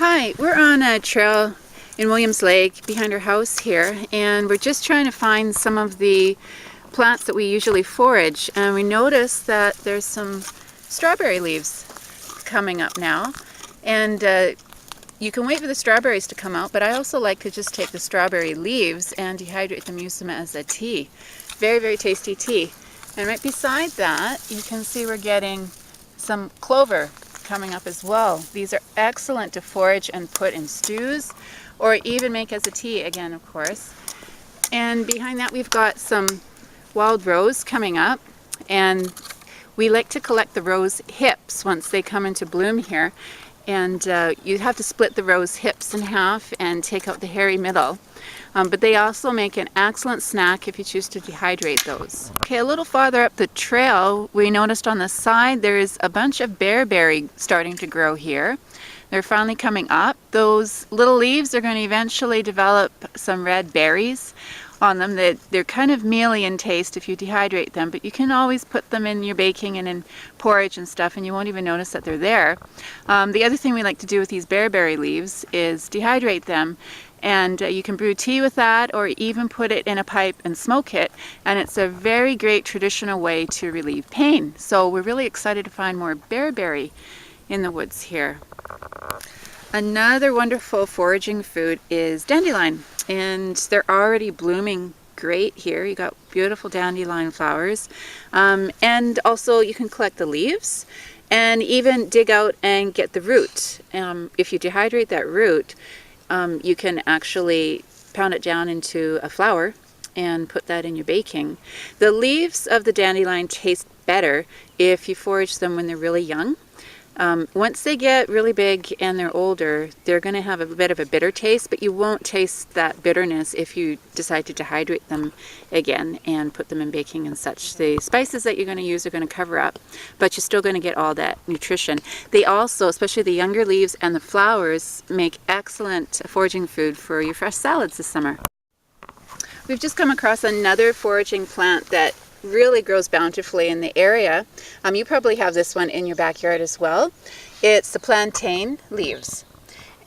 Hi, we're on a trail in Williams Lake behind our house here, and we're just trying to find some of the plants that we usually forage, and we noticed that there's some strawberry leaves coming up now, and you can wait for the strawberries to come out, but I also like to just take the strawberry leaves and dehydrate them, use them as a tea. Very, very tasty tea. And right beside that, you can see we're getting some clover coming up as well. These are excellent to forage and put in stews, or even make as a tea again, of course. And behind that we've got some wild rose coming up, and we like to collect the rose hips once they come into bloom here. And you have to split the rose hips in half and take out the hairy middle. But they also make an excellent snack if you choose to dehydrate those. Okay, a little farther up the trail, we noticed on the side there's a bunch of bearberry starting to grow here. They're finally coming up. Those little leaves are going to eventually develop some red berries on them. They're kind of mealy in taste if you dehydrate them, but you can always put them in your baking and in porridge and stuff, and you won't even notice that they're there. The other thing we like to do with these bearberry leaves is dehydrate them, and you can brew tea with that, or even put it in a pipe and smoke it, and it's a very great traditional way to relieve pain. So we're really excited to find more bearberry in the woods here. Another wonderful foraging food is dandelion, and they're already blooming great here. You got beautiful dandelion flowers, and also you can collect the leaves and even dig out and get the root. If you dehydrate that root, you can actually pound it down into a flour and put that in your baking. The leaves of the dandelion taste better if you forage them when they're really young. Once they get really big and they're older, they're going to have a bit of a bitter taste, but you won't taste that bitterness if you decide to dehydrate them again and put them in baking and such. The spices that you're going to use are going to cover up, but you're still going to get all that nutrition. They also, especially the younger leaves and the flowers, make excellent foraging food for your fresh salads this summer. We've just come across another foraging plant that really grows bountifully in the area. You probably have this one in your backyard as well. It's the plantain leaves.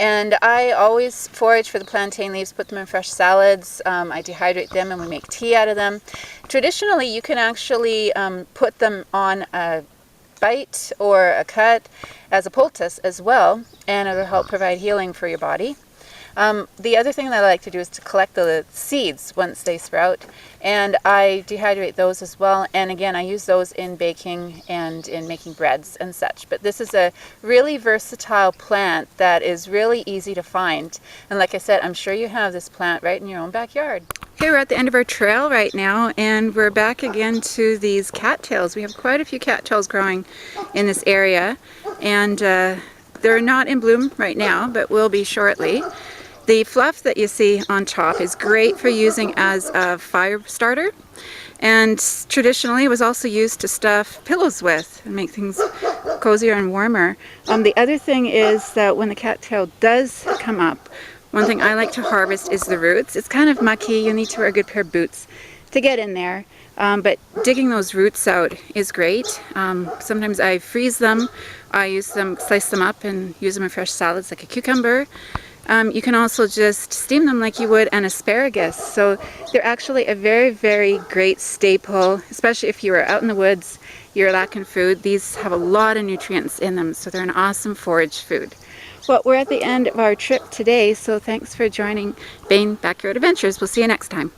And I always forage for the plantain leaves, put them in fresh salads. I dehydrate them and we make tea out of them. Traditionally, you can actually put them on a bite or a cut as a poultice as well, and it'll help provide healing for your body. The other thing that I like to do is to collect the seeds once they sprout, and I dehydrate those as well, and again I use those in baking and in making breads and such. But this is a really versatile plant that is really easy to find, and like I said, I'm sure you have this plant right in your own backyard. Okay, we're at the end of our trail right now, and we're back again to these cattails. We have quite a few cattails growing in this area, and they're not in bloom right now, but will be shortly. The fluff that you see on top is great for using as a fire starter, and traditionally it was also used to stuff pillows with and make things cozier and warmer. The other thing is that when the cattail does come up, one thing I like to harvest is the roots. It's kind of mucky, you need to wear a good pair of boots to get in there, but digging those roots out is great. Sometimes I freeze them, I use them, slice them up and use them in fresh salads like a cucumber. You can also just steam them like you would an asparagus. So they're actually a very, very great staple, especially if you are out in the woods, you're lacking food. These have a lot of nutrients in them, so they're an awesome forage food. Well, we're at the end of our trip today, so thanks for joining Bane Backyard Adventures. We'll see you next time.